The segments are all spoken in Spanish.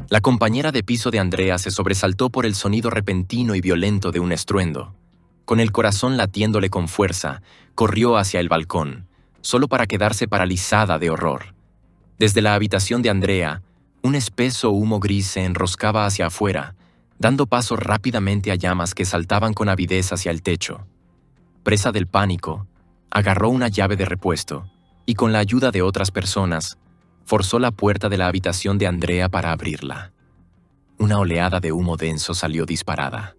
La compañera de piso de Andrea se sobresaltó por el sonido repentino y violento de un estruendo. Con el corazón latiéndole con fuerza, corrió hacia el balcón, solo para quedarse paralizada de horror. Desde la habitación de Andrea, un espeso humo gris se enroscaba hacia afuera, dando paso rápidamente a llamas que saltaban con avidez hacia el techo. Presa del pánico, agarró una llave de repuesto y, con la ayuda de otras personas, forzó la puerta de la habitación de Andrea para abrirla. Una oleada de humo denso salió disparada.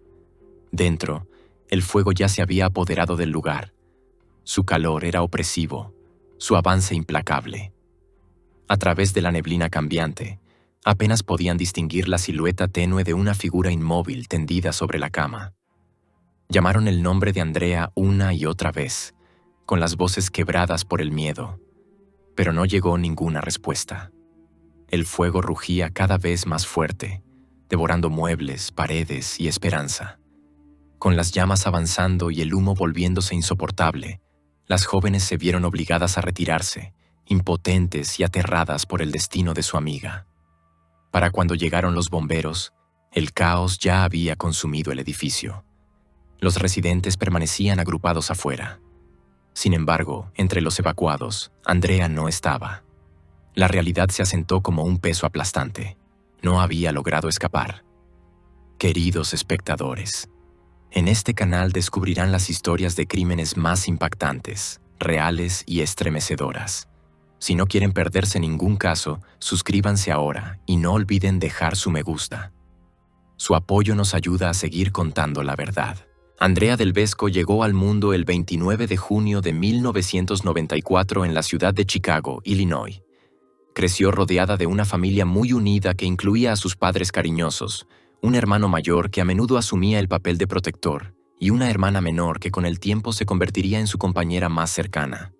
Dentro, el fuego ya se había apoderado del lugar. Su calor era opresivo, su avance implacable. A través de la neblina cambiante, apenas podían distinguir la silueta tenue de una figura inmóvil tendida sobre la cama. Llamaron el nombre de Andrea una y otra vez, con las voces quebradas por el miedo, pero no llegó ninguna respuesta. El fuego rugía cada vez más fuerte, devorando muebles, paredes y esperanza. Con las llamas avanzando y el humo volviéndose insoportable, las jóvenes se vieron obligadas a retirarse, impotentes y aterradas por el destino de su amiga. Para cuando llegaron los bomberos, el caos ya había consumido el edificio. Los residentes permanecían agrupados afuera. Sin embargo, entre los evacuados, Andrea no estaba. La realidad se asentó como un peso aplastante. No había logrado escapar. Queridos espectadores, en este canal descubrirán las historias de crímenes más impactantes, reales y estremecedoras. Si no quieren perderse ningún caso, suscríbanse ahora y no olviden dejar su me gusta. Su apoyo nos ayuda a seguir contando la verdad. Andrea Del Vesco llegó al mundo el 29 de junio de 1994 en la ciudad de Chicago, Illinois. Creció rodeada de una familia muy unida que incluía a sus padres cariñosos, un hermano mayor que a menudo asumía el papel de protector y una hermana menor que con el tiempo se convertiría en su compañera más cercana.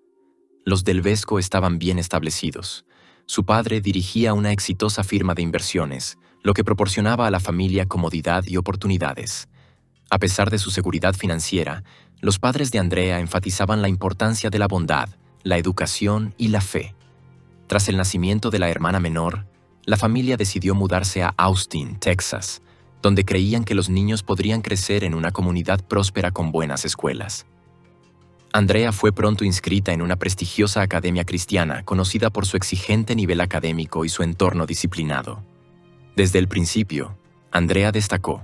Los Del Vesco estaban bien establecidos. Su padre dirigía una exitosa firma de inversiones, lo que proporcionaba a la familia comodidad y oportunidades. A pesar de su seguridad financiera, los padres de Andrea enfatizaban la importancia de la bondad, la educación y la fe. Tras el nacimiento de la hermana menor, la familia decidió mudarse a Austin, Texas, donde creían que los niños podrían crecer en una comunidad próspera con buenas escuelas. Andrea fue pronto inscrita en una prestigiosa academia cristiana conocida por su exigente nivel académico y su entorno disciplinado. Desde el principio, Andrea destacó.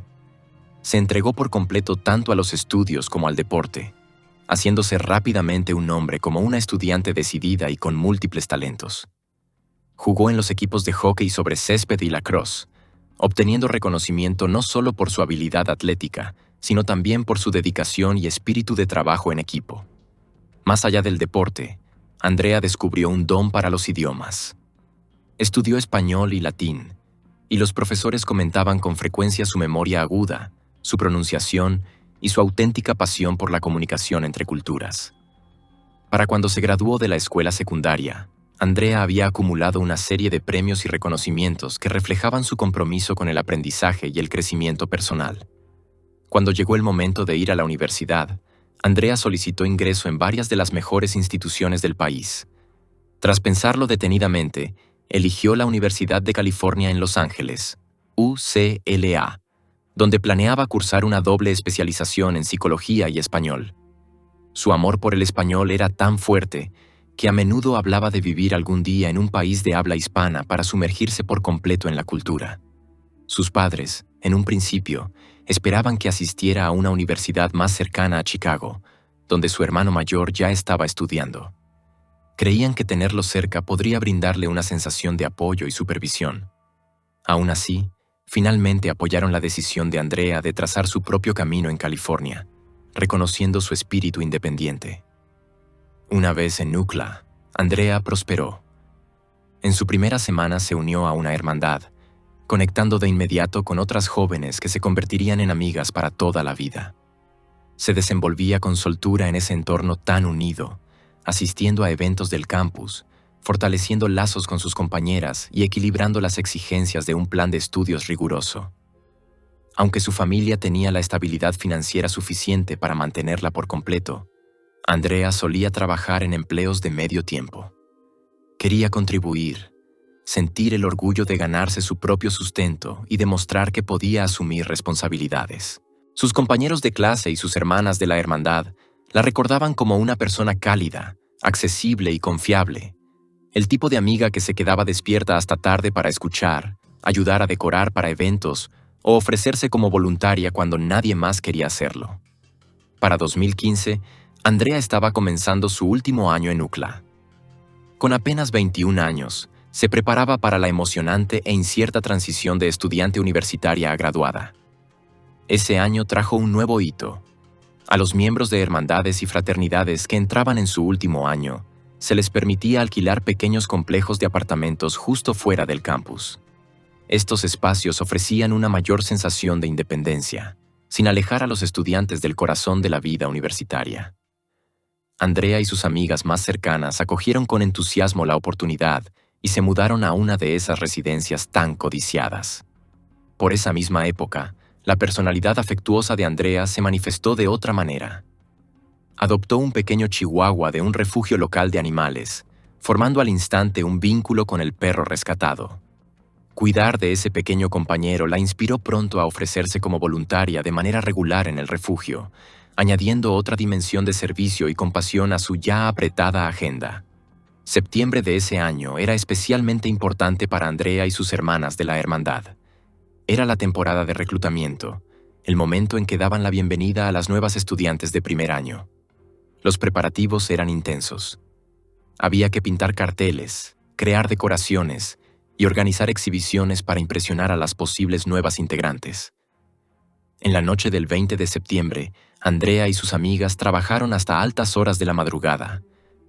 Se entregó por completo tanto a los estudios como al deporte, haciéndose rápidamente un nombre como una estudiante decidida y con múltiples talentos. Jugó en los equipos de hockey sobre césped y lacrosse, obteniendo reconocimiento no solo por su habilidad atlética, sino también por su dedicación y espíritu de trabajo en equipo. Más allá del deporte, Andrea descubrió un don para los idiomas. Estudió español y latín, y los profesores comentaban con frecuencia su memoria aguda, su pronunciación y su auténtica pasión por la comunicación entre culturas. Para cuando se graduó de la escuela secundaria, Andrea había acumulado una serie de premios y reconocimientos que reflejaban su compromiso con el aprendizaje y el crecimiento personal. Cuando llegó el momento de ir a la universidad, Andrea solicitó ingreso en varias de las mejores instituciones del país. Tras pensarlo detenidamente, eligió la Universidad de California en Los Ángeles, UCLA, donde planeaba cursar una doble especialización en psicología y español. Su amor por el español era tan fuerte que a menudo hablaba de vivir algún día en un país de habla hispana para sumergirse por completo en la cultura. Sus padres, en un principio, esperaban que asistiera a una universidad más cercana a Chicago, donde su hermano mayor ya estaba estudiando. Creían que tenerlo cerca podría brindarle una sensación de apoyo y supervisión. Aún así, finalmente apoyaron la decisión de Andrea de trazar su propio camino en California, reconociendo su espíritu independiente. Una vez en UCLA, Andrea prosperó. En su primera semana se unió a una hermandad, conectando de inmediato con otras jóvenes que se convertirían en amigas para toda la vida. Se desenvolvía con soltura en ese entorno tan unido, asistiendo a eventos del campus, fortaleciendo lazos con sus compañeras y equilibrando las exigencias de un plan de estudios riguroso. Aunque su familia tenía la estabilidad financiera suficiente para mantenerla por completo, Andrea solía trabajar en empleos de medio tiempo. Quería contribuir, sentir el orgullo de ganarse su propio sustento y demostrar que podía asumir responsabilidades. Sus compañeros de clase y sus hermanas de la hermandad la recordaban como una persona cálida, accesible y confiable, el tipo de amiga que se quedaba despierta hasta tarde para escuchar, ayudar a decorar para eventos o ofrecerse como voluntaria cuando nadie más quería hacerlo. Para 2015, Andrea estaba comenzando su último año en UCLA. Con apenas 21 años, se preparaba para la emocionante e incierta transición de estudiante universitaria a graduada. Ese año trajo un nuevo hito. A los miembros de hermandades y fraternidades que entraban en su último año, se les permitía alquilar pequeños complejos de apartamentos justo fuera del campus. Estos espacios ofrecían una mayor sensación de independencia, sin alejar a los estudiantes del corazón de la vida universitaria. Andrea y sus amigas más cercanas acogieron con entusiasmo la oportunidad y se mudaron a una de esas residencias tan codiciadas. Por esa misma época, la personalidad afectuosa de Andrea se manifestó de otra manera. Adoptó un pequeño chihuahua de un refugio local de animales, formando al instante un vínculo con el perro rescatado. Cuidar de ese pequeño compañero la inspiró pronto a ofrecerse como voluntaria de manera regular en el refugio, añadiendo otra dimensión de servicio y compasión a su ya apretada agenda. Septiembre de ese año era especialmente importante para Andrea y sus hermanas de la hermandad. Era la temporada de reclutamiento, el momento en que daban la bienvenida a las nuevas estudiantes de primer año. Los preparativos eran intensos. Había que pintar carteles, crear decoraciones y organizar exhibiciones para impresionar a las posibles nuevas integrantes. En la noche del 20 de septiembre, Andrea y sus amigas trabajaron hasta altas horas de la madrugada,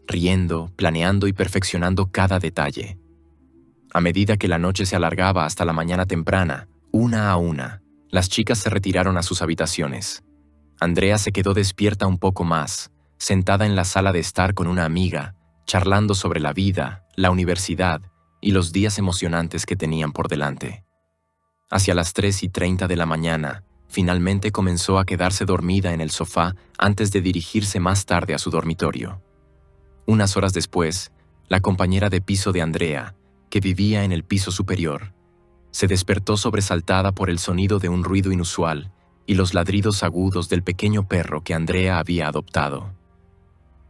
riendo, planeando y perfeccionando cada detalle. A medida que la noche se alargaba hasta la mañana temprana, una a una, las chicas se retiraron a sus habitaciones. Andrea se quedó despierta un poco más, sentada en la sala de estar con una amiga, charlando sobre la vida, la universidad y los días emocionantes que tenían por delante. Hacia las 3:30 de la mañana, finalmente comenzó a quedarse dormida en el sofá antes de dirigirse más tarde a su dormitorio. Unas horas después, la compañera de piso de Andrea, que vivía en el piso superior, se despertó sobresaltada por el sonido de un ruido inusual y los ladridos agudos del pequeño perro que Andrea había adoptado.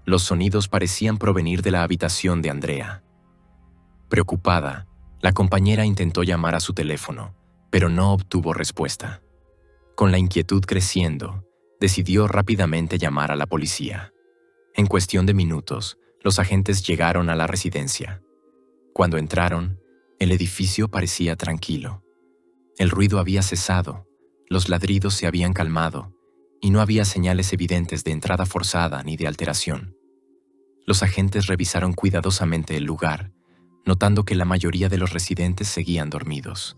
Los sonidos parecían provenir de la habitación de Andrea. Preocupada, la compañera intentó llamar a su teléfono, pero no obtuvo respuesta. Con la inquietud creciendo, decidió rápidamente llamar a la policía. En cuestión de minutos, los agentes llegaron a la residencia. Cuando entraron, el edificio parecía tranquilo. El ruido había cesado, los ladridos se habían calmado y no había señales evidentes de entrada forzada ni de alteración. Los agentes revisaron cuidadosamente el lugar, notando que la mayoría de los residentes seguían dormidos.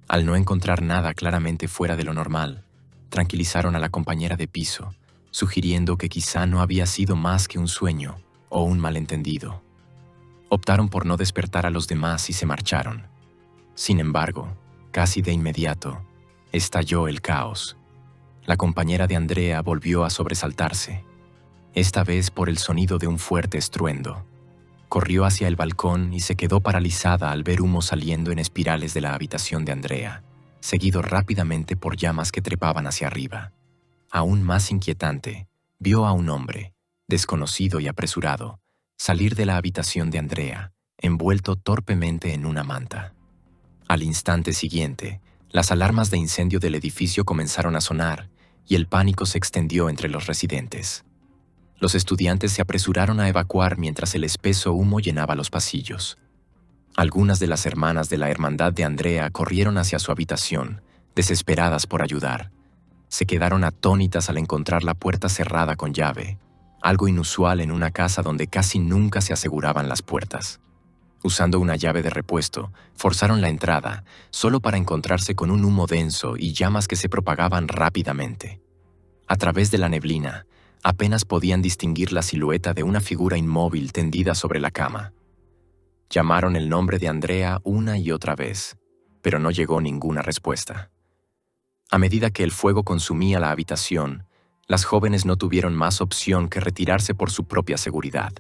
Al no encontrar nada claramente fuera de lo normal, tranquilizaron a la compañera de piso, sugiriendo que quizá no había sido más que un sueño o un malentendido. Optaron por no despertar a los demás y se marcharon. Sin embargo, casi de inmediato, estalló el caos. La compañera de Andrea volvió a sobresaltarse, esta vez por el sonido de un fuerte estruendo. Corrió hacia el balcón y se quedó paralizada al ver humo saliendo en espirales de la habitación de Andrea, seguido rápidamente por llamas que trepaban hacia arriba. Aún más inquietante, vio a un hombre, desconocido y apresurado, salir de la habitación de Andrea, envuelto torpemente en una manta. Al instante siguiente, las alarmas de incendio del edificio comenzaron a sonar y el pánico se extendió entre los residentes. Los estudiantes se apresuraron a evacuar mientras el espeso humo llenaba los pasillos. Algunas de las hermanas de la hermandad de Andrea corrieron hacia su habitación, desesperadas por ayudar. Se quedaron atónitas al encontrar la puerta cerrada con llave, algo inusual en una casa donde casi nunca se aseguraban las puertas. Usando una llave de repuesto, forzaron la entrada, solo para encontrarse con un humo denso y llamas que se propagaban rápidamente. A través de la neblina, apenas podían distinguir la silueta de una figura inmóvil tendida sobre la cama. Llamaron el nombre de Andrea una y otra vez, pero no llegó ninguna respuesta. A medida que el fuego consumía la habitación, las jóvenes no tuvieron más opción que retirarse por su propia seguridad.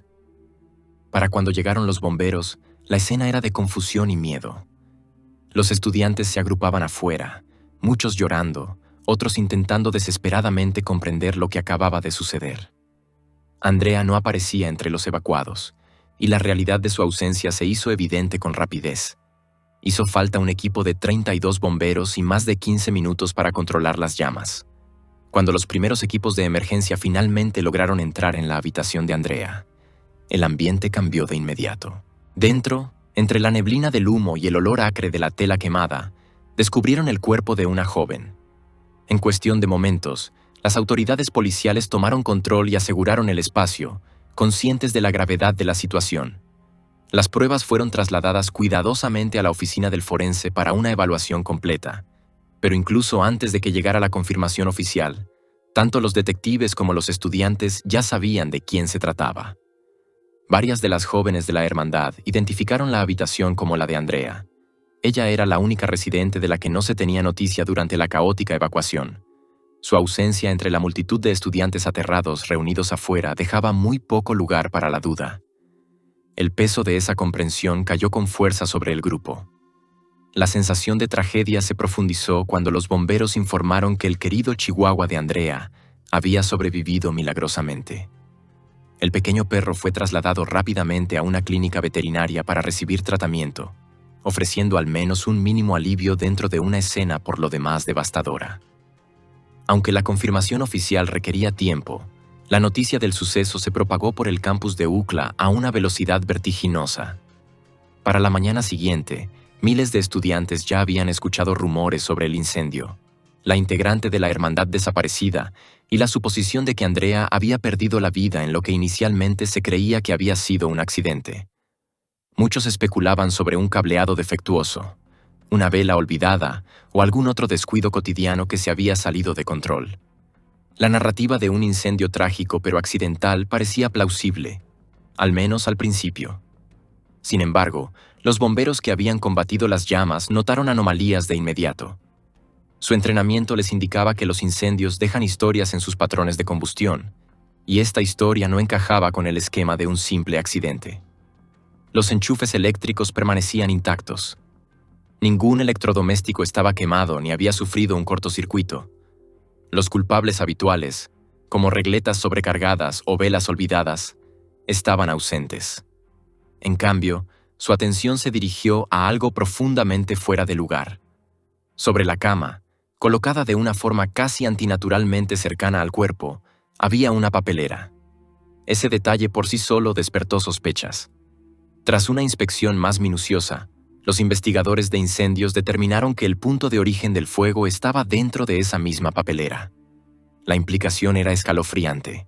Para cuando llegaron los bomberos, La escena era de confusión y miedo. Los estudiantes se agrupaban afuera, muchos llorando, otros intentando desesperadamente comprender lo que acababa de suceder. Andrea no aparecía entre los evacuados, y la realidad de su ausencia se hizo evidente con rapidez. Hizo falta un equipo de 32 bomberos y más de 15 minutos para controlar las llamas. Cuando los primeros equipos de emergencia finalmente lograron entrar en la habitación de Andrea, el ambiente cambió de inmediato. Dentro, entre la neblina del humo y el olor acre de la tela quemada, descubrieron el cuerpo de una joven. En cuestión de momentos, las autoridades policiales tomaron control y aseguraron el espacio, conscientes de la gravedad de la situación. Las pruebas fueron trasladadas cuidadosamente a la oficina del forense para una evaluación completa. Pero incluso antes de que llegara la confirmación oficial, tanto los detectives como los estudiantes ya sabían de quién se trataba. Varias de las jóvenes de la hermandad identificaron la habitación como la de Andrea. Ella era la única residente de la que no se tenía noticia durante la caótica evacuación. Su ausencia entre la multitud de estudiantes aterrados reunidos afuera dejaba muy poco lugar para la duda. El peso de esa comprensión cayó con fuerza sobre el grupo. La sensación de tragedia se profundizó cuando los bomberos informaron que el querido chihuahua de Andrea había sobrevivido milagrosamente. El pequeño perro fue trasladado rápidamente a una clínica veterinaria para recibir tratamiento, ofreciendo al menos un mínimo alivio dentro de una escena por lo demás devastadora. Aunque la confirmación oficial requería tiempo, la noticia del suceso se propagó por el campus de UCLA a una velocidad vertiginosa. Para la mañana siguiente, miles de estudiantes ya habían escuchado rumores sobre el incendio, la integrante de la hermandad desaparecida y la suposición de que Andrea había perdido la vida en lo que inicialmente se creía que había sido un accidente. Muchos especulaban sobre un cableado defectuoso, una vela olvidada o algún otro descuido cotidiano que se había salido de control. La narrativa de un incendio trágico pero accidental parecía plausible, al menos al principio. Sin embargo, los bomberos que habían combatido las llamas notaron anomalías de inmediato. Su entrenamiento les indicaba que los incendios dejan historias en sus patrones de combustión, y esta historia no encajaba con el esquema de un simple accidente. Los enchufes eléctricos permanecían intactos. Ningún electrodoméstico estaba quemado ni había sufrido un cortocircuito. Los culpables habituales, como regletas sobrecargadas o velas olvidadas, estaban ausentes. En cambio, su atención se dirigió a algo profundamente fuera de lugar. Sobre la cama, colocada de una forma casi antinaturalmente cercana al cuerpo, había una papelera. Ese detalle por sí solo despertó sospechas. Tras una inspección más minuciosa, los investigadores de incendios determinaron que el punto de origen del fuego estaba dentro de esa misma papelera. La implicación era escalofriante.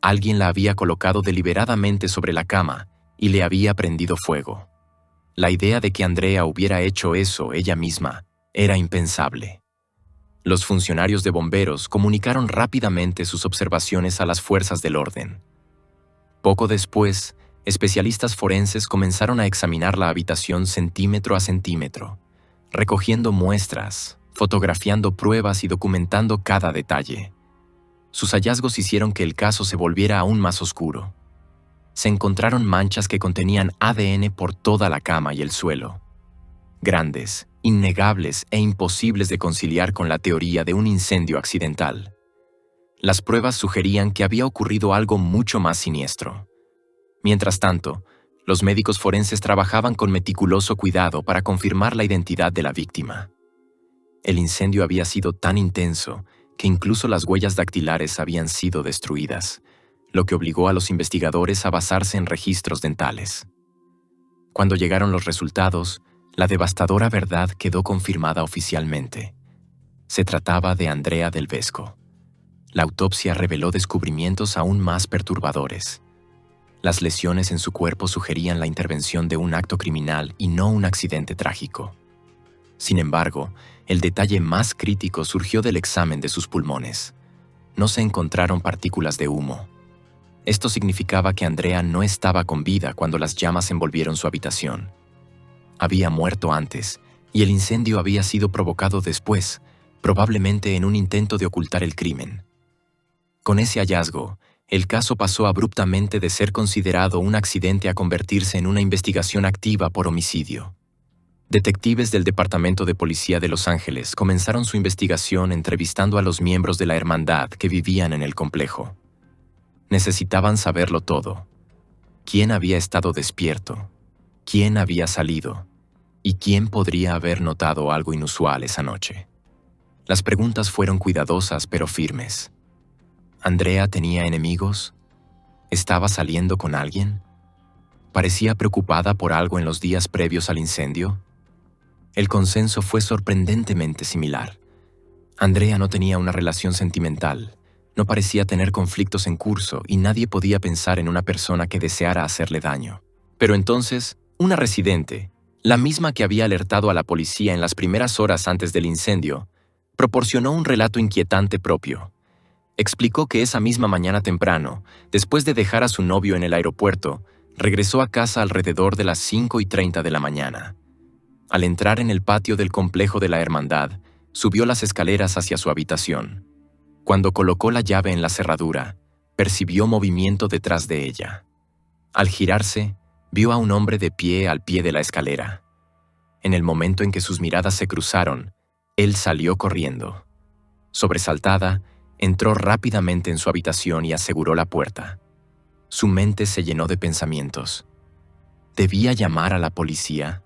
Alguien la había colocado deliberadamente sobre la cama y le había prendido fuego. La idea de que Andrea hubiera hecho eso ella misma era impensable. Los funcionarios de bomberos comunicaron rápidamente sus observaciones a las fuerzas del orden. Poco después, especialistas forenses comenzaron a examinar la habitación centímetro a centímetro, recogiendo muestras, fotografiando pruebas y documentando cada detalle. Sus hallazgos hicieron que el caso se volviera aún más oscuro. Se encontraron manchas que contenían ADN por toda la cama y el suelo. Grandes, innegables e imposibles de conciliar con la teoría de un incendio accidental. Las pruebas sugerían que había ocurrido algo mucho más siniestro. Mientras tanto, los médicos forenses trabajaban con meticuloso cuidado para confirmar la identidad de la víctima. El incendio había sido tan intenso que incluso las huellas dactilares habían sido destruidas, lo que obligó a los investigadores a basarse en registros dentales. Cuando llegaron los resultados, la devastadora verdad quedó confirmada oficialmente. Se trataba de Andrea Del Vesco. La autopsia reveló descubrimientos aún más perturbadores. Las lesiones en su cuerpo sugerían la intervención de un acto criminal y no un accidente trágico. Sin embargo, el detalle más crítico surgió del examen de sus pulmones. No se encontraron partículas de humo. Esto significaba que Andrea no estaba con vida cuando las llamas envolvieron su habitación. Había muerto antes, y el incendio había sido provocado después, probablemente en un intento de ocultar el crimen. Con ese hallazgo, El caso pasó abruptamente de ser considerado un accidente a convertirse en una investigación activa por homicidio. Detectives del Departamento de Policía de Los Ángeles comenzaron su investigación entrevistando a los miembros de la hermandad que vivían en el complejo. Necesitaban saberlo todo. ¿Quién había estado despierto? ¿Quién había salido? ¿Y quién podría haber notado algo inusual esa noche? Las preguntas fueron cuidadosas pero firmes. ¿Andrea tenía enemigos? ¿Estaba saliendo con alguien? ¿Parecía preocupada por algo en los días previos al incendio? El consenso fue sorprendentemente similar. Andrea no tenía una relación sentimental, no parecía tener conflictos en curso y nadie podía pensar en una persona que deseara hacerle daño. Pero entonces, una residente, la misma que había alertado a la policía en las primeras horas antes del incendio, proporcionó un relato inquietante propio. Explicó que esa misma mañana temprano, después de dejar a su novio en el aeropuerto, regresó a casa alrededor de las 5:30 de la mañana. Al entrar en el patio del complejo de la hermandad, subió las escaleras hacia su habitación. Cuando colocó la llave en la cerradura, percibió movimiento detrás de ella. Al girarse, vio a un hombre de pie al pie de la escalera. En el momento en que sus miradas se cruzaron, él salió corriendo. Sobresaltada, entró rápidamente en su habitación y aseguró la puerta. Su mente se llenó de pensamientos. ¿Debía llamar a la policía?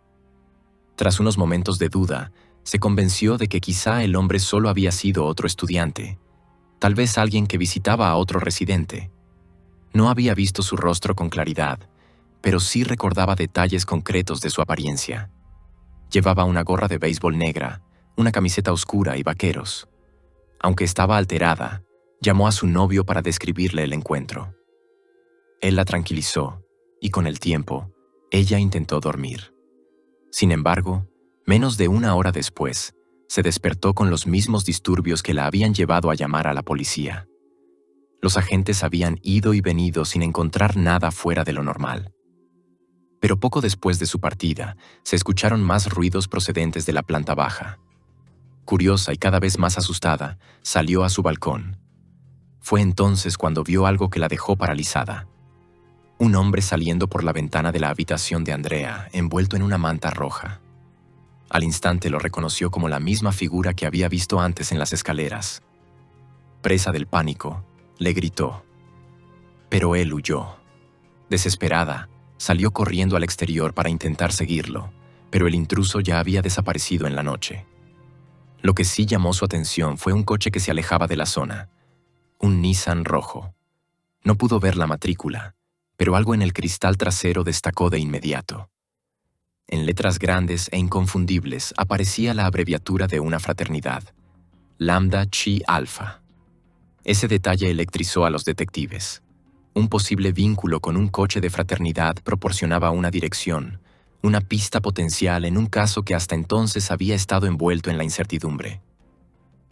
Tras unos momentos de duda, se convenció de que quizá el hombre solo había sido otro estudiante, tal vez alguien que visitaba a otro residente. No había visto su rostro con claridad, pero sí recordaba detalles concretos de su apariencia. Llevaba una gorra de béisbol negra, una camiseta oscura y vaqueros. Aunque estaba alterada, llamó a su novio para describirle el encuentro. Él la tranquilizó, y con el tiempo, ella intentó dormir. Sin embargo, menos de una hora después, se despertó con los mismos disturbios que la habían llevado a llamar a la policía. Los agentes habían ido y venido sin encontrar nada fuera de lo normal. Pero poco después de su partida, se escucharon más ruidos procedentes de la planta baja. Curiosa y cada vez más asustada, salió a su balcón. Fue entonces cuando vio algo que la dejó paralizada. Un hombre saliendo por la ventana de la habitación de Andrea, envuelto en una manta roja. Al instante lo reconoció como la misma figura que había visto antes en las escaleras. Presa del pánico, le gritó. Pero él huyó. Desesperada, salió corriendo al exterior para intentar seguirlo, pero el intruso ya había desaparecido en la noche. Lo que sí llamó su atención fue un coche que se alejaba de la zona. Un Nissan rojo. No pudo ver la matrícula, pero algo en el cristal trasero destacó de inmediato. En letras grandes e inconfundibles aparecía la abreviatura de una fraternidad, Lambda Chi Alpha. Ese detalle electrizó a los detectives. Un posible vínculo con un coche de fraternidad proporcionaba una dirección, una pista potencial en un caso que hasta entonces había estado envuelto en la incertidumbre.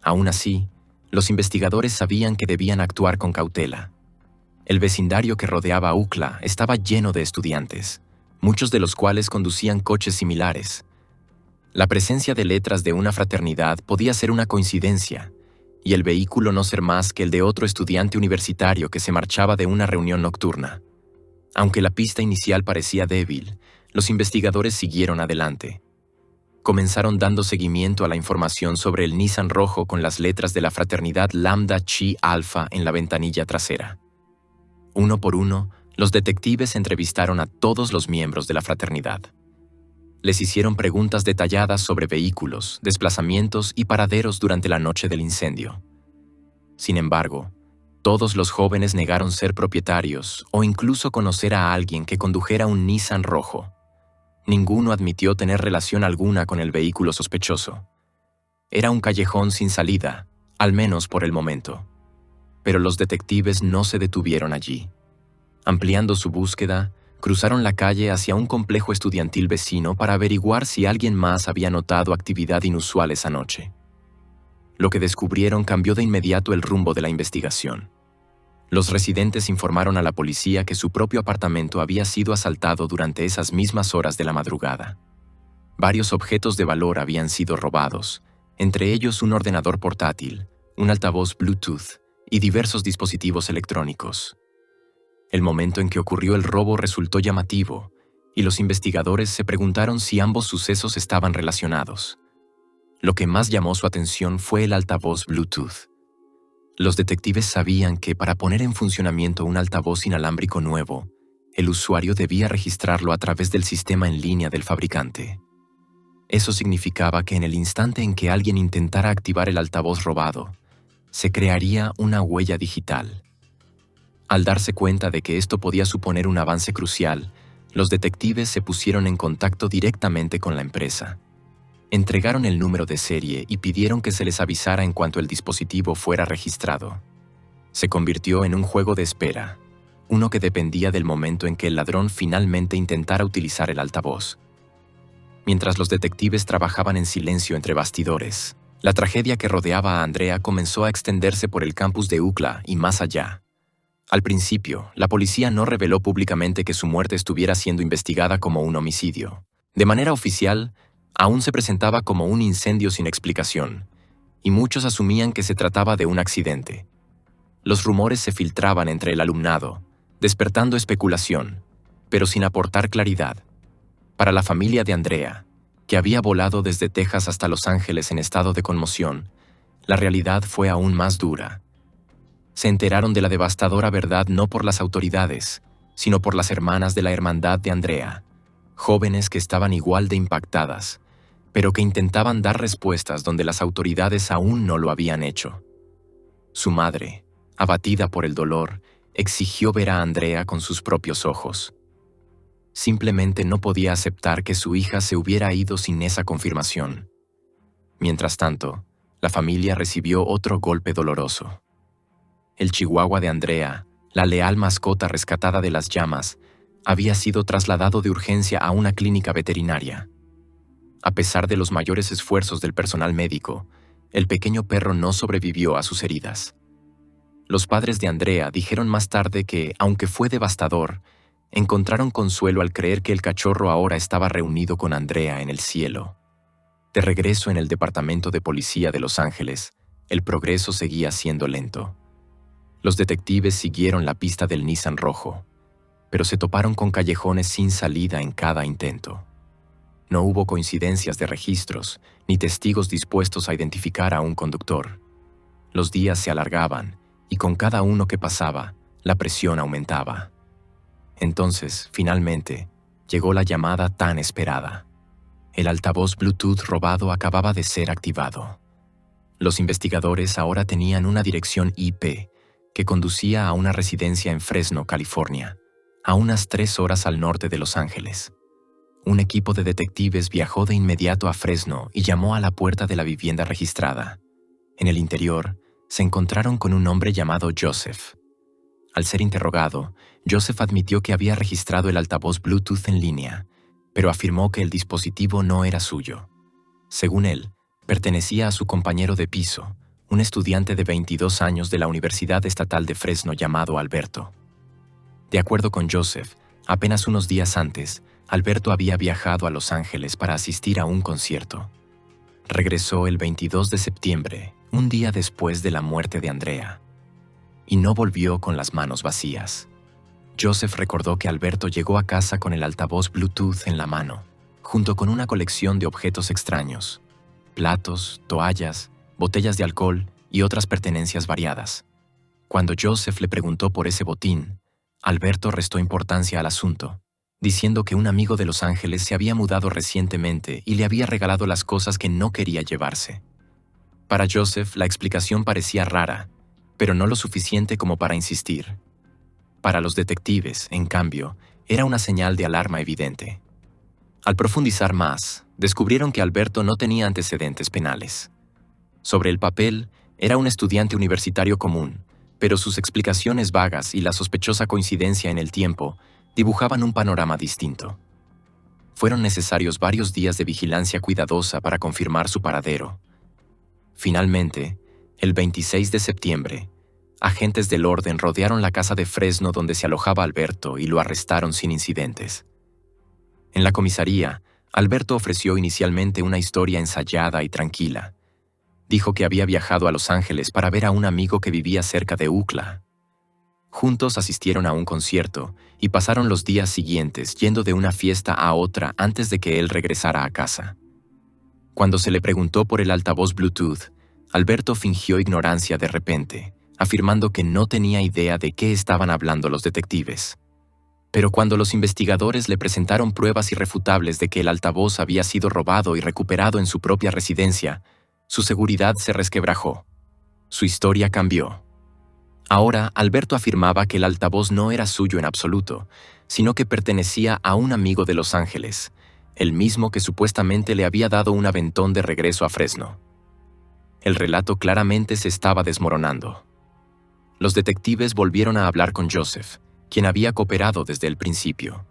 Aún así, los investigadores sabían que debían actuar con cautela. El vecindario que rodeaba a UCLA estaba lleno de estudiantes, muchos de los cuales conducían coches similares. La presencia de letras de una fraternidad podía ser una coincidencia, y el vehículo no ser más que el de otro estudiante universitario que se marchaba de una reunión nocturna. Aunque la pista inicial parecía débil, los investigadores siguieron adelante. Comenzaron dando seguimiento a la información sobre el Nissan rojo con las letras de la fraternidad Lambda Chi Alpha en la ventanilla trasera. Uno por uno, los detectives entrevistaron a todos los miembros de la fraternidad. Les hicieron preguntas detalladas sobre vehículos, desplazamientos y paraderos durante la noche del incendio. Sin embargo, todos los jóvenes negaron ser propietarios o incluso conocer a alguien que condujera un Nissan rojo. Ninguno admitió tener relación alguna con el vehículo sospechoso. Era un callejón sin salida, al menos por el momento. Pero los detectives no se detuvieron allí. Ampliando su búsqueda, cruzaron la calle hacia un complejo estudiantil vecino para averiguar si alguien más había notado actividad inusual esa noche. Lo que descubrieron cambió de inmediato el rumbo de la investigación. Los residentes informaron a la policía que su propio apartamento había sido asaltado durante esas mismas horas de la madrugada. Varios objetos de valor habían sido robados, entre ellos un ordenador portátil, un altavoz Bluetooth y diversos dispositivos electrónicos. El momento en que ocurrió el robo resultó llamativo, y los investigadores se preguntaron si ambos sucesos estaban relacionados. Lo que más llamó su atención fue el altavoz Bluetooth. Los detectives sabían que para poner en funcionamiento un altavoz inalámbrico nuevo, el usuario debía registrarlo a través del sistema en línea del fabricante. Eso significaba que en el instante en que alguien intentara activar el altavoz robado, se crearía una huella digital. Al darse cuenta de que esto podía suponer un avance crucial, los detectives se pusieron en contacto directamente con la empresa. Entregaron el número de serie y pidieron que se les avisara en cuanto el dispositivo fuera registrado. Se convirtió en un juego de espera, uno que dependía del momento en que el ladrón finalmente intentara utilizar el altavoz. Mientras los detectives trabajaban en silencio entre bastidores, la tragedia que rodeaba a Andrea comenzó a extenderse por el campus de UCLA y más allá. Al principio, la policía no reveló públicamente que su muerte estuviera siendo investigada como un homicidio. De manera oficial, aún se presentaba como un incendio sin explicación, y muchos asumían que se trataba de un accidente. Los rumores se filtraban entre el alumnado, despertando especulación, pero sin aportar claridad. Para la familia de Andrea, que había volado desde Texas hasta Los Ángeles en estado de conmoción, la realidad fue aún más dura. Se enteraron de la devastadora verdad no por las autoridades, sino por las hermanas de la hermandad de Andrea, jóvenes que estaban igual de impactadas, pero que intentaban dar respuestas donde las autoridades aún no lo habían hecho. Su madre, abatida por el dolor, exigió ver a Andrea con sus propios ojos. Simplemente no podía aceptar que su hija se hubiera ido sin esa confirmación. Mientras tanto, la familia recibió otro golpe doloroso. El chihuahua de Andrea, la leal mascota rescatada de las llamas, había sido trasladado de urgencia a una clínica veterinaria. A pesar de los mayores esfuerzos del personal médico, el pequeño perro no sobrevivió a sus heridas. Los padres de Andrea dijeron más tarde que, aunque fue devastador, encontraron consuelo al creer que el cachorro ahora estaba reunido con Andrea en el cielo. De regreso en el departamento de policía de Los Ángeles, el progreso seguía siendo lento. Los detectives siguieron la pista del Nissan rojo, pero se toparon con callejones sin salida en cada intento. No hubo coincidencias de registros, ni testigos dispuestos a identificar a un conductor. Los días se alargaban, y con cada uno que pasaba, la presión aumentaba. Entonces, finalmente, llegó la llamada tan esperada. El altavoz Bluetooth robado acababa de ser activado. Los investigadores ahora tenían una dirección IP que conducía a una residencia en Fresno, California, a unas 3 horas al norte de Los Ángeles. Un equipo de detectives viajó de inmediato a Fresno y llamó a la puerta de la vivienda registrada. En el interior, se encontraron con un hombre llamado Joseph. Al ser interrogado, Joseph admitió que había registrado el altavoz Bluetooth en línea, pero afirmó que el dispositivo no era suyo. Según él, pertenecía a su compañero de piso, un estudiante de 22 años de la Universidad Estatal de Fresno llamado Alberto. De acuerdo con Joseph, apenas unos días antes, Alberto había viajado a Los Ángeles para asistir a un concierto. Regresó el 22 de septiembre, un día después de la muerte de Andrea, y no volvió con las manos vacías. Joseph recordó que Alberto llegó a casa con el altavoz Bluetooth en la mano, junto con una colección de objetos extraños: platos, toallas, botellas de alcohol y otras pertenencias variadas. Cuando Joseph le preguntó por ese botín, Alberto restó importancia al asunto, diciendo que un amigo de Los Ángeles se había mudado recientemente y le había regalado las cosas que no quería llevarse. Para Joseph, la explicación parecía rara, pero no lo suficiente como para insistir. Para los detectives, en cambio, era una señal de alarma evidente. Al profundizar más, descubrieron que Alberto no tenía antecedentes penales. Sobre el papel, era un estudiante universitario común, pero sus explicaciones vagas y la sospechosa coincidencia en el tiempo dibujaban un panorama distinto. Fueron necesarios varios días de vigilancia cuidadosa para confirmar su paradero. Finalmente, el 26 de septiembre, agentes del orden rodearon la casa de Fresno donde se alojaba Alberto y lo arrestaron sin incidentes. En la comisaría, Alberto ofreció inicialmente una historia ensayada y tranquila. Dijo que había viajado a Los Ángeles para ver a un amigo que vivía cerca de UCLA. Juntos asistieron a un concierto y pasaron los días siguientes yendo de una fiesta a otra antes de que él regresara a casa. Cuando se le preguntó por el altavoz Bluetooth, Alberto fingió ignorancia de repente, afirmando que no tenía idea de qué estaban hablando los detectives. Pero cuando los investigadores le presentaron pruebas irrefutables de que el altavoz había sido robado y recuperado en su propia residencia, su seguridad se resquebrajó. Su historia cambió. Ahora, Alberto afirmaba que el altavoz no era suyo en absoluto, sino que pertenecía a un amigo de Los Ángeles, el mismo que supuestamente le había dado un aventón de regreso a Fresno. El relato claramente se estaba desmoronando. Los detectives volvieron a hablar con Joseph, quien había cooperado desde el principio.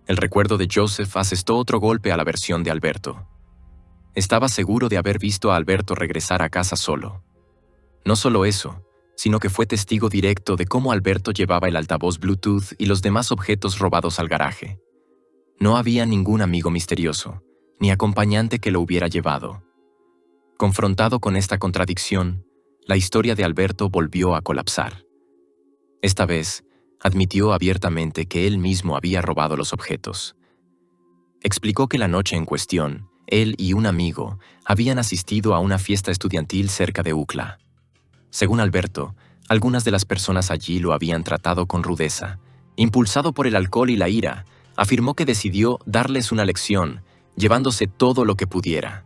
El recuerdo de Joseph asestó otro golpe a la versión de Alberto. Estaba seguro de haber visto a Alberto regresar a casa solo. No solo eso, sino que fue testigo directo de cómo Alberto llevaba el altavoz Bluetooth y los demás objetos robados al garaje. No había ningún amigo misterioso, ni acompañante que lo hubiera llevado. Confrontado con esta contradicción, la historia de Alberto volvió a colapsar. Esta vez, admitió abiertamente que él mismo había robado los objetos. Explicó que la noche en cuestión, él y un amigo habían asistido a una fiesta estudiantil cerca de UCLA. Según Alberto, algunas de las personas allí lo habían tratado con rudeza. Impulsado por el alcohol y la ira, afirmó que decidió darles una lección, llevándose todo lo que pudiera.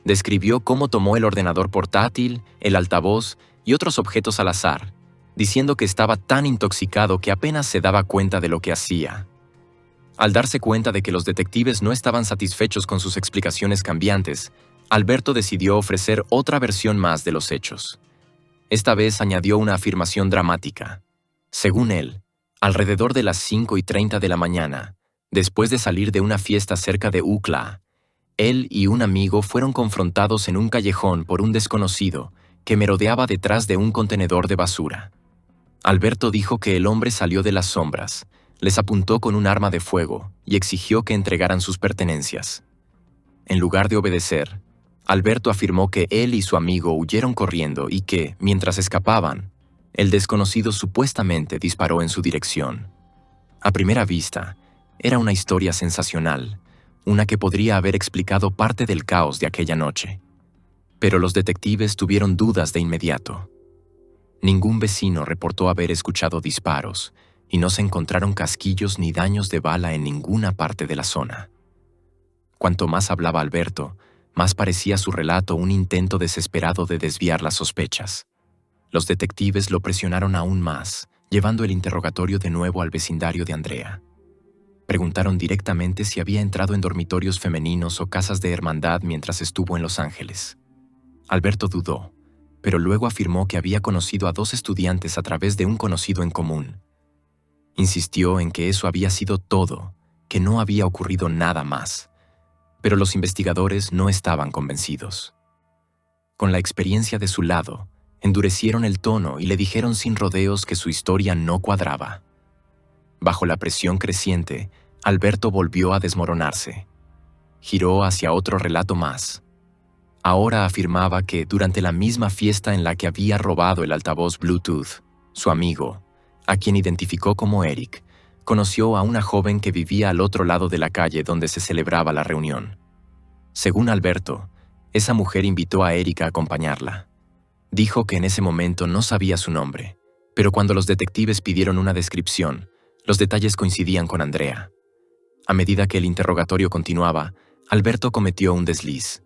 Describió cómo tomó el ordenador portátil, el altavoz y otros objetos al azar, diciendo que estaba tan intoxicado que apenas se daba cuenta de lo que hacía. Al darse cuenta de que los detectives no estaban satisfechos con sus explicaciones cambiantes, Alberto decidió ofrecer otra versión más de los hechos. Esta vez añadió una afirmación dramática. Según él, alrededor de las 5:30 de la mañana, después de salir de una fiesta cerca de UCLA, él y un amigo fueron confrontados en un callejón por un desconocido que merodeaba detrás de un contenedor de basura. Alberto dijo que el hombre salió de las sombras, les apuntó con un arma de fuego y exigió que entregaran sus pertenencias. En lugar de obedecer, Alberto afirmó que él y su amigo huyeron corriendo y que, mientras escapaban, el desconocido supuestamente disparó en su dirección. A primera vista, era una historia sensacional, una que podría haber explicado parte del caos de aquella noche. Pero los detectives tuvieron dudas de inmediato. Ningún vecino reportó haber escuchado disparos y no se encontraron casquillos ni daños de bala en ninguna parte de la zona. Cuanto más hablaba Alberto, más parecía su relato un intento desesperado de desviar las sospechas. Los detectives lo presionaron aún más, llevando el interrogatorio de nuevo al vecindario de Andrea. Preguntaron directamente si había entrado en dormitorios femeninos o casas de hermandad mientras estuvo en Los Ángeles. Alberto dudó, pero luego afirmó que había conocido a 2 estudiantes a través de un conocido en común. Insistió en que eso había sido todo, que no había ocurrido nada más. Pero los investigadores no estaban convencidos. Con la experiencia de su lado, endurecieron el tono y le dijeron sin rodeos que su historia no cuadraba. Bajo la presión creciente, Alberto volvió a desmoronarse. Giró hacia otro relato más. Ahora afirmaba que durante la misma fiesta en la que había robado el altavoz Bluetooth, su amigo, a quien identificó como Eric, conoció a una joven que vivía al otro lado de la calle donde se celebraba la reunión. Según Alberto, esa mujer invitó a Eric a acompañarla. Dijo que en ese momento no sabía su nombre, pero cuando los detectives pidieron una descripción, los detalles coincidían con Andrea. A medida que el interrogatorio continuaba, Alberto cometió un desliz.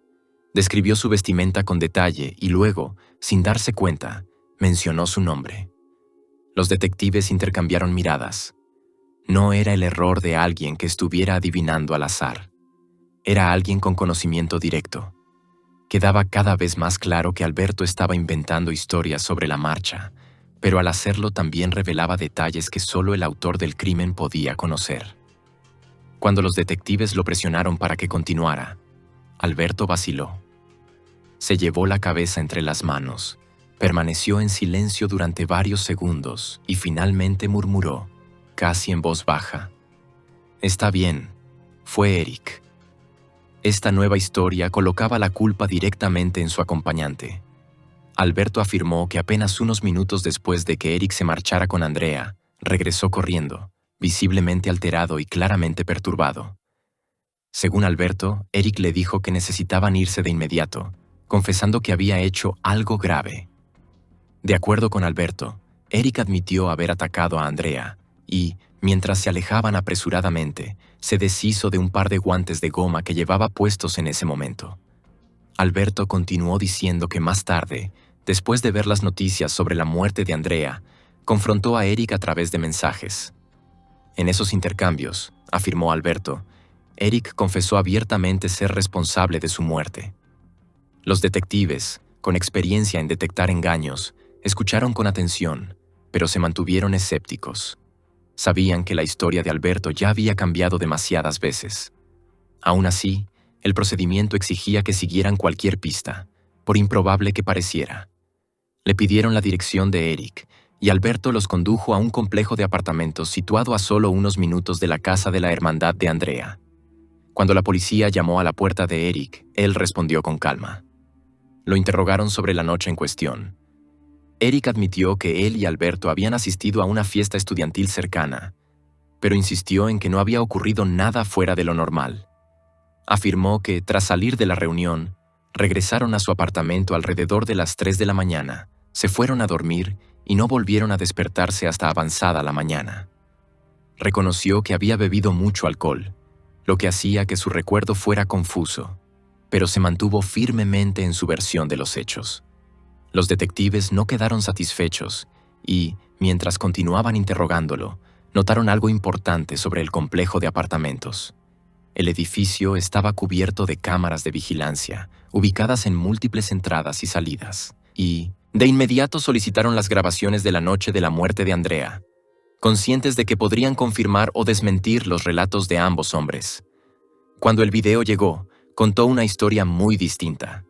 Describió su vestimenta con detalle y luego, sin darse cuenta, mencionó su nombre. Los detectives intercambiaron miradas. No era el error de alguien que estuviera adivinando al azar. Era alguien con conocimiento directo. Quedaba cada vez más claro que Alberto estaba inventando historias sobre la marcha, pero al hacerlo también revelaba detalles que solo el autor del crimen podía conocer. Cuando los detectives lo presionaron para que continuara, Alberto vaciló. Se llevó la cabeza entre las manos, permaneció en silencio durante varios segundos y finalmente murmuró, casi en voz baja: «Está bien, fue Eric». Esta nueva historia colocaba la culpa directamente en su acompañante. Alberto afirmó que apenas unos minutos después de que Eric se marchara con Andrea, regresó corriendo, visiblemente alterado y claramente perturbado. Según Alberto, Eric le dijo que necesitaban irse de inmediato, confesando que había hecho algo grave. De acuerdo con Alberto, Eric admitió haber atacado a Andrea y, mientras se alejaban apresuradamente, se deshizo de un par de guantes de goma que llevaba puestos en ese momento. Alberto continuó diciendo que más tarde, después de ver las noticias sobre la muerte de Andrea, confrontó a Eric a través de mensajes. En esos intercambios, afirmó Alberto, Eric confesó abiertamente ser responsable de su muerte. Los detectives, con experiencia en detectar engaños, escucharon con atención, pero se mantuvieron escépticos. Sabían que la historia de Alberto ya había cambiado demasiadas veces. Aún así, el procedimiento exigía que siguieran cualquier pista, por improbable que pareciera. Le pidieron la dirección de Eric, y Alberto los condujo a un complejo de apartamentos situado a solo unos minutos de la casa de la hermandad de Andrea. Cuando la policía llamó a la puerta de Eric, él respondió con calma. Lo interrogaron sobre la noche en cuestión. Eric admitió que él y Alberto habían asistido a una fiesta estudiantil cercana, pero insistió en que no había ocurrido nada fuera de lo normal. Afirmó que, tras salir de la reunión, regresaron a su apartamento alrededor de las 3 de la mañana, se fueron a dormir y no volvieron a despertarse hasta avanzada la mañana. Reconoció que había bebido mucho alcohol, lo que hacía que su recuerdo fuera confuso, pero se mantuvo firmemente en su versión de los hechos. Los detectives no quedaron satisfechos y, mientras continuaban interrogándolo, notaron algo importante sobre el complejo de apartamentos. El edificio estaba cubierto de cámaras de vigilancia, ubicadas en múltiples entradas y salidas, y, de inmediato solicitaron las grabaciones de la noche de la muerte de Andrea, conscientes de que podrían confirmar o desmentir los relatos de ambos hombres. Cuando el video llegó, contó una historia muy distinta.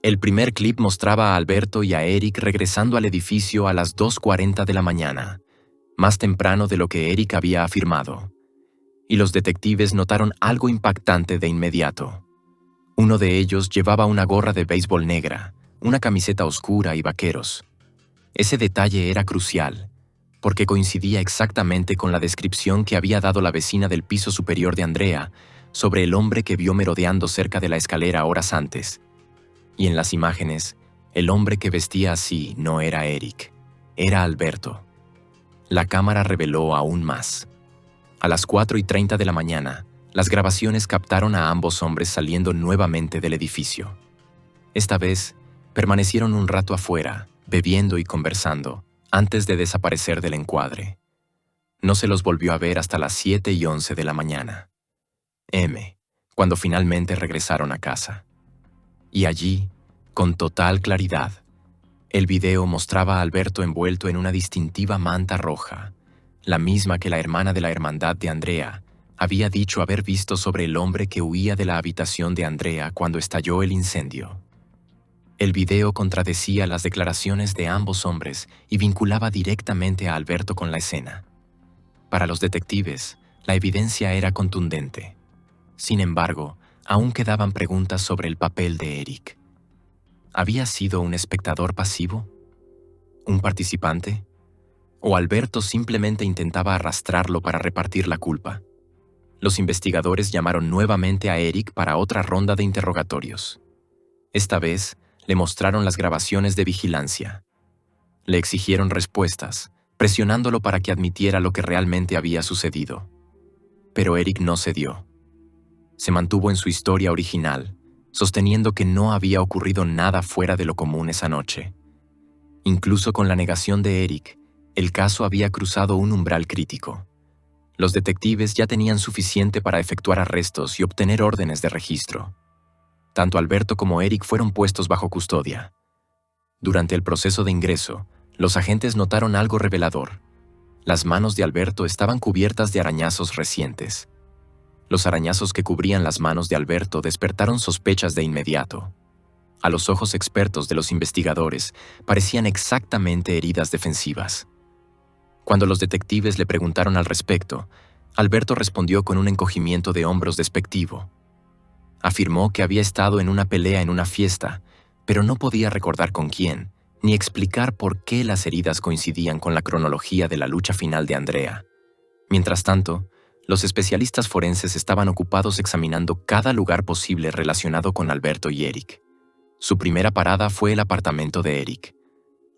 El primer clip mostraba a Alberto y a Eric regresando al edificio a las 2:40 de la mañana, más temprano de lo que Eric había afirmado. Y los detectives notaron algo impactante de inmediato. Uno de ellos llevaba una gorra de béisbol negra, una camiseta oscura y vaqueros. Ese detalle era crucial, porque coincidía exactamente con la descripción que había dado la vecina del piso superior de Andrea sobre el hombre que vio merodeando cerca de la escalera horas antes. Y en las imágenes, el hombre que vestía así no era Eric, era Alberto. La cámara reveló aún más. A las 4:30 de la mañana, las grabaciones captaron a ambos hombres saliendo nuevamente del edificio. Esta vez, permanecieron un rato afuera, bebiendo y conversando, antes de desaparecer del encuadre. No se los volvió a ver hasta las 7:11 de la mañana. Cuando finalmente regresaron a casa. Y allí, con total claridad, el video mostraba a Alberto envuelto en una distintiva manta roja, la misma que la hermana de la hermandad de Andrea había dicho haber visto sobre el hombre que huía de la habitación de Andrea cuando estalló el incendio. El video contradecía las declaraciones de ambos hombres y vinculaba directamente a Alberto con la escena. Para los detectives, la evidencia era contundente. Sin embargo, aún quedaban preguntas sobre el papel de Eric. ¿Había sido un espectador pasivo? ¿Un participante? ¿O Alberto simplemente intentaba arrastrarlo para repartir la culpa? Los investigadores llamaron nuevamente a Eric para otra ronda de interrogatorios. Esta vez, le mostraron las grabaciones de vigilancia. Le exigieron respuestas, presionándolo para que admitiera lo que realmente había sucedido. Pero Eric no cedió. Se mantuvo en su historia original, sosteniendo que no había ocurrido nada fuera de lo común esa noche. Incluso con la negación de Eric, el caso había cruzado un umbral crítico. Los detectives ya tenían suficiente para efectuar arrestos y obtener órdenes de registro. Tanto Alberto como Eric fueron puestos bajo custodia. Durante el proceso de ingreso, los agentes notaron algo revelador. Las manos de Alberto estaban cubiertas de arañazos recientes. Los arañazos que cubrían las manos de Alberto despertaron sospechas de inmediato. A los ojos expertos de los investigadores, parecían exactamente heridas defensivas. Cuando los detectives le preguntaron al respecto, Alberto respondió con un encogimiento de hombros despectivo. Afirmó que había estado en una pelea en una fiesta, pero no podía recordar con quién, ni explicar por qué las heridas coincidían con la cronología de la lucha final de Andrea. Mientras tanto, los especialistas forenses estaban ocupados examinando cada lugar posible relacionado con Alberto y Eric. Su primera parada fue el apartamento de Eric.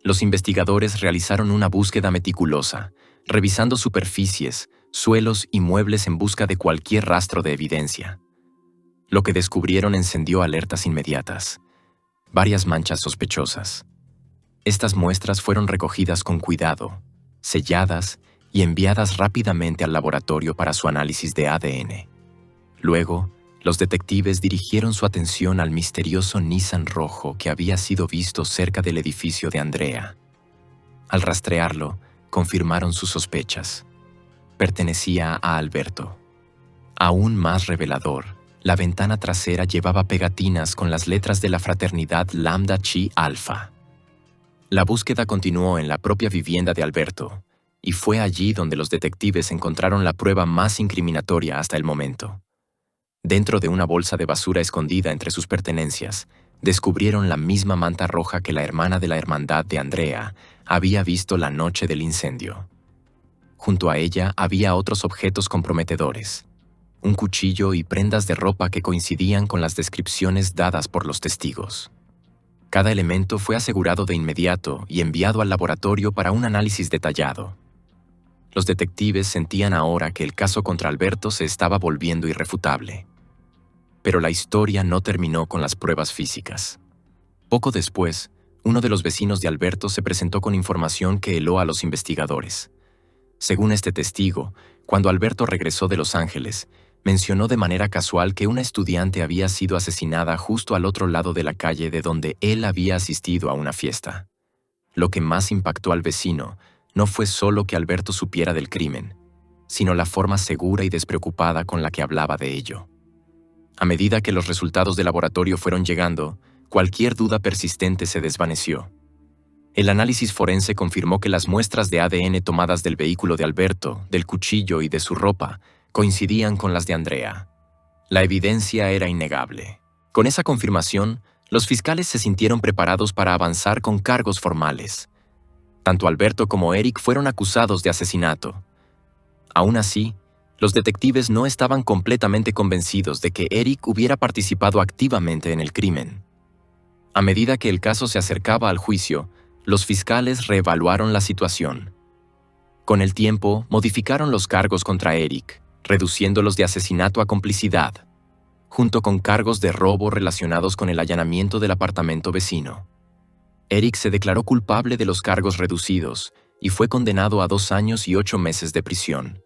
Los investigadores realizaron una búsqueda meticulosa, revisando superficies, suelos y muebles en busca de cualquier rastro de evidencia. Lo que descubrieron encendió alertas inmediatas. Varias manchas sospechosas. Estas muestras fueron recogidas con cuidado, selladas y enviadas rápidamente al laboratorio para su análisis de ADN. Luego, los detectives dirigieron su atención al misterioso Nissan rojo que había sido visto cerca del edificio de Andrea. Al rastrearlo, confirmaron sus sospechas. Pertenecía a Alberto. Aún más revelador, la ventana trasera llevaba pegatinas con las letras de la fraternidad Lambda Chi Alpha. La búsqueda continuó en la propia vivienda de Alberto, y fue allí donde los detectives encontraron la prueba más incriminatoria hasta el momento. Dentro de una bolsa de basura escondida entre sus pertenencias, descubrieron la misma manta roja que la hermana de la hermandad de Andrea había visto la noche del incendio. Junto a ella había otros objetos comprometedores, un cuchillo y prendas de ropa que coincidían con las descripciones dadas por los testigos. Cada elemento fue asegurado de inmediato y enviado al laboratorio para un análisis detallado. Los detectives sentían ahora que el caso contra Alberto se estaba volviendo irrefutable. Pero la historia no terminó con las pruebas físicas. Poco después, uno de los vecinos de Alberto se presentó con información que heló a los investigadores. Según este testigo, cuando Alberto regresó de Los Ángeles, mencionó de manera casual que una estudiante había sido asesinada justo al otro lado de la calle de donde él había asistido a una fiesta. Lo que más impactó al vecino no fue solo que Alberto supiera del crimen, sino la forma segura y despreocupada con la que hablaba de ello. A medida que los resultados del laboratorio fueron llegando, cualquier duda persistente se desvaneció. El análisis forense confirmó que las muestras de ADN tomadas del vehículo de Alberto, del cuchillo y de su ropa coincidían con las de Andrea. La evidencia era innegable. Con esa confirmación, los fiscales se sintieron preparados para avanzar con cargos formales. Tanto Alberto como Eric fueron acusados de asesinato. Aún así, los detectives no estaban completamente convencidos de que Eric hubiera participado activamente en el crimen. A medida que el caso se acercaba al juicio, los fiscales reevaluaron la situación. Con el tiempo, modificaron los cargos contra Eric, reduciéndolos de asesinato a complicidad, junto con cargos de robo relacionados con el allanamiento del apartamento vecino. Eric se declaró culpable de los cargos reducidos y fue condenado a 2 años y 8 meses de prisión.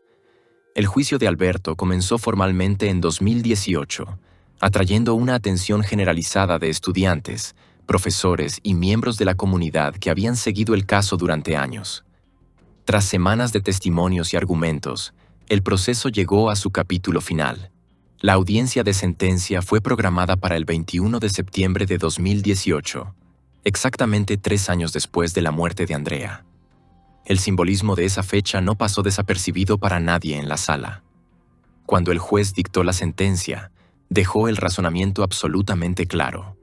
El juicio de Alberto comenzó formalmente en 2018, atrayendo una atención generalizada de estudiantes, profesores y miembros de la comunidad que habían seguido el caso durante años. Tras semanas de testimonios y argumentos, el proceso llegó a su capítulo final. La audiencia de sentencia fue programada para el 21 de septiembre de 2018, exactamente 3 años después de la muerte de Andrea. El simbolismo de esa fecha no pasó desapercibido para nadie en la sala. Cuando el juez dictó la sentencia, dejó el razonamiento absolutamente claro.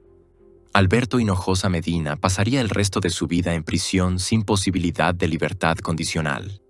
Alberto Hinojosa Medina pasaría el resto de su vida en prisión sin posibilidad de libertad condicional.